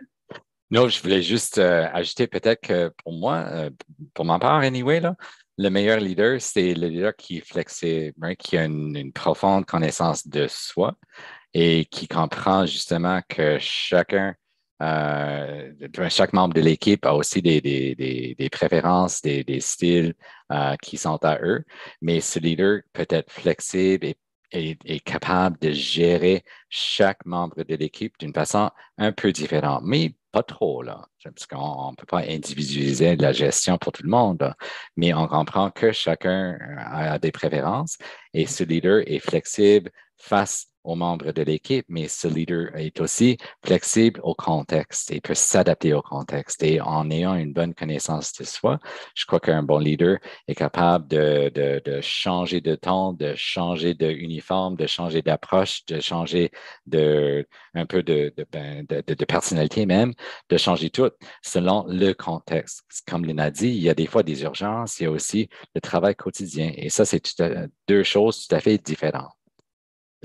Non, je voulais juste ajouter peut-être que pour moi, pour ma part, anyway, là, le meilleur leader, c'est le leader qui est flexible, hein, qui a une profonde connaissance de soi et qui comprend justement que chaque membre de l'équipe a aussi des préférences, des styles qui sont à eux, mais ce leader peut être flexible et est capable de gérer chaque membre de l'équipe d'une façon un peu différente, mais pas trop, là, parce qu'on ne peut pas individualiser la gestion pour tout le monde, là, mais on comprend que chacun a des préférences et ce leader est flexible face aux membres de l'équipe, mais ce leader est aussi flexible au contexte et peut s'adapter au contexte. Et en ayant une bonne connaissance de soi, je crois qu'un bon leader est capable de changer de ton, de changer d'uniforme, de changer d'approche, de changer un peu de personnalité même, de changer tout selon le contexte. Comme Lynn a dit, il y a des fois des urgences, il y a aussi le travail quotidien. Et ça, c'est deux choses tout à fait différentes.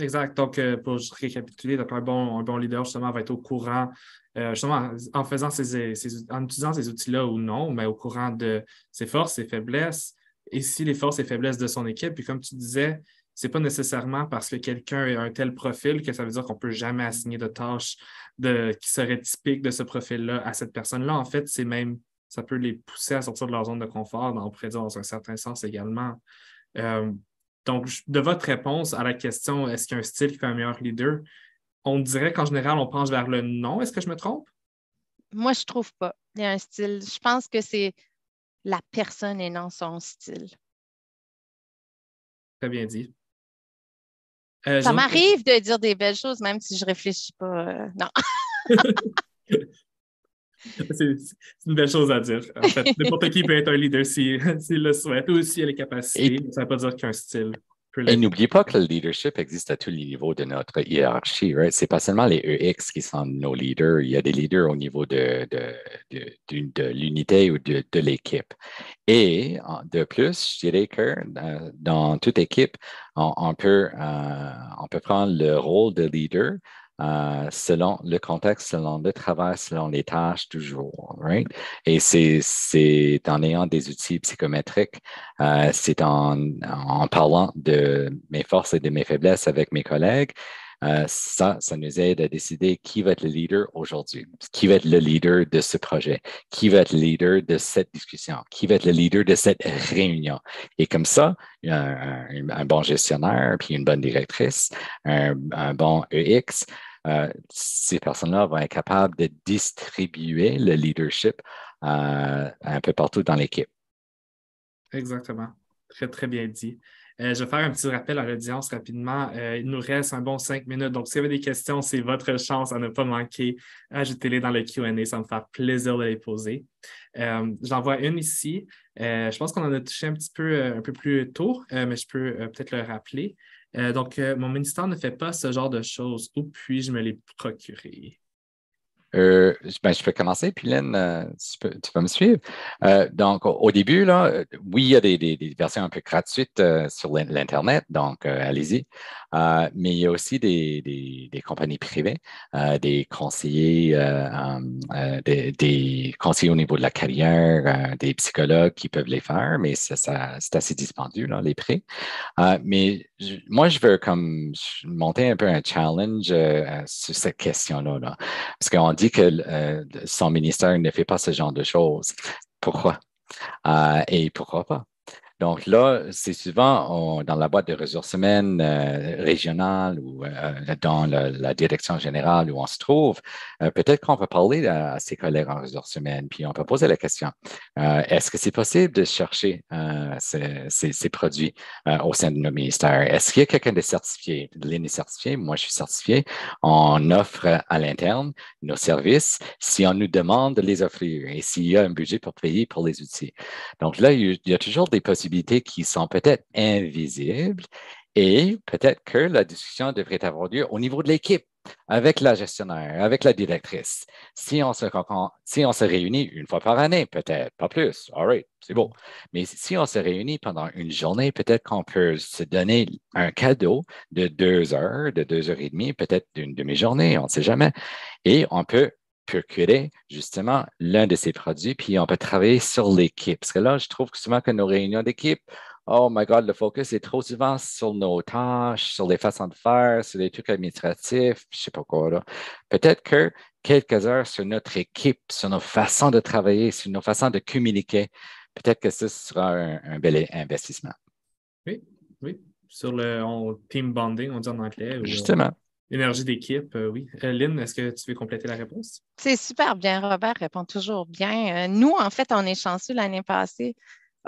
Exact. Donc, pour juste récapituler, donc un bon leader, justement, va être au courant, justement, en en utilisant ces outils-là ou non, mais au courant de ses forces, ses faiblesses, et si les forces et faiblesses de son équipe. Puis comme tu disais, c'est pas nécessairement parce que quelqu'un a un tel profil que ça veut dire qu'on peut jamais assigner de tâches qui seraient typiques de ce profil-là à cette personne-là. En fait, ça peut les pousser à sortir de leur zone de confort, on pourrait dire dans un certain sens également. Euh, donc, de votre réponse à la question, est-ce qu'il y a un style qui fait un meilleur leader? On dirait qu'en général, on penche vers le non. Est-ce que je me trompe? Moi, je ne trouve pas. Il y a un style. Je pense que c'est la personne et non son style. Très bien dit. Ça m'arrive de dire des belles choses, même si je ne réfléchis pas. Non. C'est une belle chose à dire. En fait, n'importe qui peut être un leader s'il le souhaite ou s'il a les capacités. Ça ne veut pas dire qu'un style peut Et l'être. n'oubliez pas que le leadership existe à tous les niveaux de notre hiérarchie, right? C'est pas seulement les EX qui sont nos leaders, il y a des leaders au niveau de l'unité ou de l'équipe. Et de plus, je dirais que dans toute équipe, on peut prendre le rôle de leader selon le contexte, selon le travail, selon les tâches, toujours, right? Et c'est en ayant des outils psychométriques, c'est en parlant de mes forces et de mes faiblesses avec mes collègues. Ça nous aide à décider qui va être le leader aujourd'hui, qui va être le leader de ce projet, qui va être le leader de cette discussion, qui va être le leader de cette réunion. Et comme ça, un bon gestionnaire, puis une bonne directrice, un bon EX, ces personnes-là vont être capables de distribuer le leadership un peu partout dans l'équipe. Exactement. Très, très bien dit. Je vais faire un petit rappel à l'audience rapidement. Il nous reste un bon 5 minutes. Donc, si vous avez des questions, c'est votre chance à ne pas manquer. Ajoutez-les dans le Q&A. Ça me fait plaisir de les poser. J'en vois une ici. Je pense qu'on en a touché un peu plus tôt, mais je peux peut-être le rappeler. Donc, mon ministère ne fait pas ce genre de choses. Où puis-je me les procurer? Je peux commencer, puis Lynn, tu peux me suivre. Donc, au début, là, oui, il y a des versions un peu gratuites sur l'Internet, donc allez-y. Mais il y a aussi des compagnies privées, des conseillers, des conseillers au niveau de la carrière, des psychologues qui peuvent les faire, mais c'est assez dispendieux, là, les prix. Mais moi, je veux comme monter un peu un challenge sur cette question-là, là. Parce qu'on dit que son ministère ne fait pas ce genre de choses. Pourquoi? Et pourquoi pas? Donc là, c'est souvent dans la boîte de ressources humaines régionale ou dans la direction générale où on se trouve. Peut-être qu'on peut parler à ses collègues en ressources humaines, puis on peut poser la question, est-ce que c'est possible de chercher ces produits au sein de nos ministères? Est-ce qu'il y a quelqu'un de certifié? Lynn est certifié, moi je suis certifié. On offre à l'interne nos services si on nous demande de les offrir et s'il y a un budget pour payer pour les outils. Donc là, il y a toujours des possibilités qui sont peut-être invisibles et peut-être que la discussion devrait avoir lieu au niveau de l'équipe, avec la gestionnaire, avec la directrice. Si on se réunit une fois par année, peut-être, pas plus, all right, c'est beau. Mais si on se réunit pendant une journée, peut-être qu'on peut se donner un cadeau de 2 heures, de 2 heures et demie, peut-être d'une demi-journée, on ne sait jamais. Et on peut procurer justement l'un de ces produits, puis on peut travailler sur l'équipe. Parce que là, je trouve que souvent que nos réunions d'équipe, oh my God, le focus est trop souvent sur nos tâches, sur les façons de faire, sur les trucs administratifs, je ne sais pas quoi là. Peut-être que quelques heures sur notre équipe, sur nos façons de travailler, sur nos façons de communiquer, peut-être que ce sera un bel investissement. Oui, oui. Sur le team bonding, on dit en anglais. Justement. Énergie d'équipe, oui. Lynn, est-ce que tu veux compléter la réponse? C'est super bien. Robert répond toujours bien. Nous, en fait, on est chanceux l'année passée.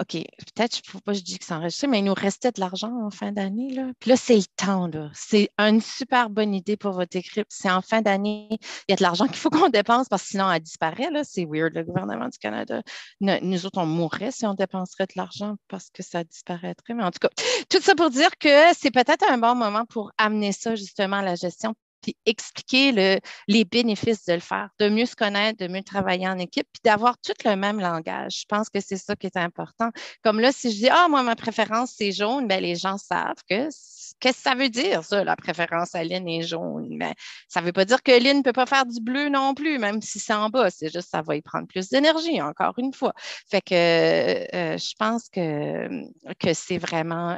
OK, peut-être, il ne faut pas que je dise que c'est enregistré, mais il nous restait de l'argent en fin d'année, là. Puis là, c'est le temps, là. C'est une super bonne idée pour votre équipe. C'est en fin d'année, il y a de l'argent qu'il faut qu'on dépense parce que sinon, elle disparaît, là. C'est weird, le gouvernement du Canada. Nous autres, on mourrait si on dépenserait de l'argent parce que ça disparaîtrait. Mais en tout cas, tout ça pour dire que c'est peut-être un bon moment pour amener ça, justement, à la gestion puis expliquer les bénéfices de le faire, de mieux se connaître, de mieux travailler en équipe, puis d'avoir tout le même langage. Je pense que c'est ça qui est important. Comme là, si je dis, moi, ma préférence, c'est jaune, bien, les gens savent qu'est-ce que ça veut dire, ça, la préférence à Lynn est jaune. Mais ça ne veut pas dire que Lynn ne peut pas faire du bleu non plus, même si c'est en bas. C'est juste ça va y prendre plus d'énergie, encore une fois. Fait que je pense que c'est vraiment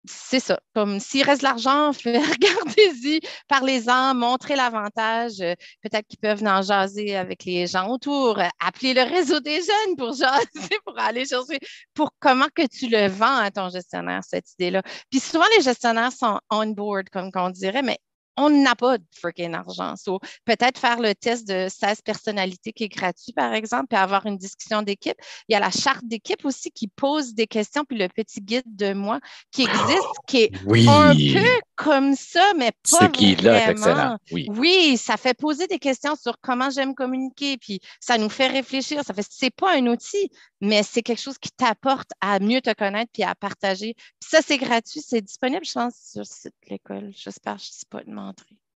c'est ça. Comme s'il reste de l'argent, regardez-y, parlez-en, montrez l'avantage. Peut-être qu'ils peuvent en jaser avec les gens autour. Appelez le réseau des jeunes pour jaser, pour aller chercher, pour comment que tu le vends à ton gestionnaire, cette idée-là. Puis souvent, les gestionnaires sont on board, comme on dirait, mais on n'a pas de freaking argent. So, peut-être faire le test de 16 personnalités qui est gratuit, par exemple, puis avoir une discussion d'équipe. Il y a la charte d'équipe aussi qui pose des questions, puis le petit guide de moi qui existe, qui est un peu comme ça, mais pas là est excellent. Oui. Oui, ça fait poser des questions sur comment j'aime communiquer, puis ça nous fait réfléchir. C'est pas un outil, mais c'est quelque chose qui t'apporte à mieux te connaître puis à partager. Puis ça, c'est gratuit, c'est disponible, je pense, sur le site de l'école. J'espère que je ne dis pas de mentir.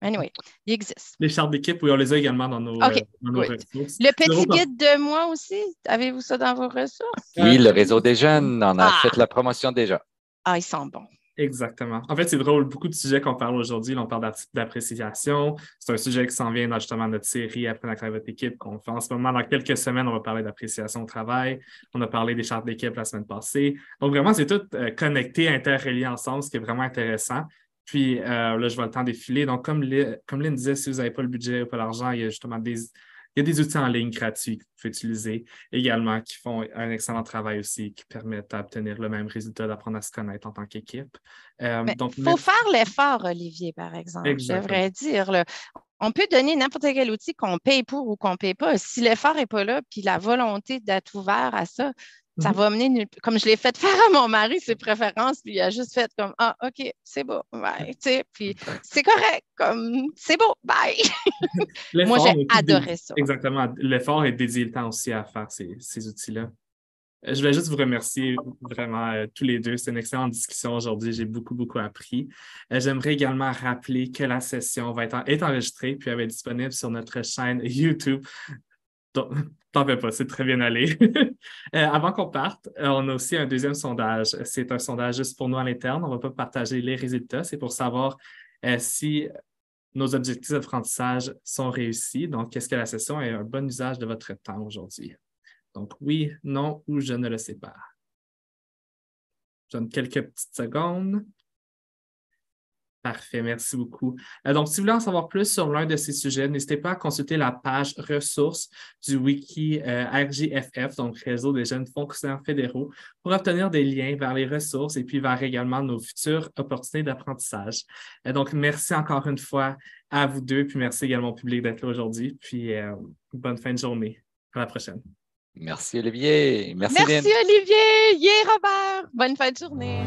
Anyway, il existe. Les chartes d'équipe, oui, on les a également dans nos, ressources. Le petit guide de moi aussi, avez-vous ça dans vos ressources? Oui, le réseau des jeunes, on a fait la promotion déjà. Ah, ils sont bons. Exactement. En fait, c'est drôle, beaucoup de sujets qu'on parle aujourd'hui, on parle d'appréciation. C'est un sujet qui s'en vient dans justement notre série Après la votre équipe qu'on fait en ce moment. Dans quelques semaines, on va parler d'appréciation au travail. On a parlé des chartes d'équipe la semaine passée. Donc, vraiment, c'est tout connecté, interrelié ensemble, ce qui est vraiment intéressant. Puis là, je vois le temps défiler. Donc, comme Lynn disait, si vous n'avez pas le budget ou pas l'argent, il y a justement il y a des outils en ligne gratuits que vous pouvez utiliser également qui font un excellent travail aussi, qui permettent d'obtenir le même résultat, d'apprendre à se connaître en tant qu'équipe. Donc, il faut faire l'effort, Olivier, par exemple. Exactement. Je devrais dire. Là, on peut donner n'importe quel outil qu'on paye pour ou qu'on ne paye pas. Si l'effort n'est pas là, puis la volonté d'être ouvert à ça, ça va mener, comme je l'ai fait faire à mon mari, ses préférences, puis il a juste fait comme OK, c'est beau, bye. Puis c'est correct, comme c'est beau, bye. Moi, j'ai adoré ça. Exactement. L'effort est dédié le temps aussi à faire ces outils-là. Je voulais juste vous remercier vraiment tous les deux. C'est une excellente discussion aujourd'hui. J'ai beaucoup, beaucoup appris. J'aimerais également rappeler que la session est enregistrée puis elle va être disponible sur notre chaîne YouTube. T'en fais pas, c'est très bien allé. Avant qu'on parte, on a aussi un deuxième sondage. C'est un sondage juste pour nous à l'interne. On ne va pas partager les résultats. C'est pour savoir si nos objectifs d'apprentissage sont réussis. Donc, est-ce que la session est un bon usage de votre temps aujourd'hui? Donc, oui, non ou je ne le sais pas. Je donne quelques petites secondes. Parfait, merci beaucoup. Donc, si vous voulez en savoir plus sur l'un de ces sujets, n'hésitez pas à consulter la page ressources du wiki RJFF, donc Réseau des jeunes fonctionnaires fédéraux, pour obtenir des liens vers les ressources et puis vers également nos futures opportunités d'apprentissage. Donc, merci encore une fois à vous deux, puis merci également au public d'être là aujourd'hui, puis bonne fin de journée. À la prochaine. Merci, Olivier. Merci, Merci, Lynn. Olivier. Yeah, Robert. Bonne fin de journée.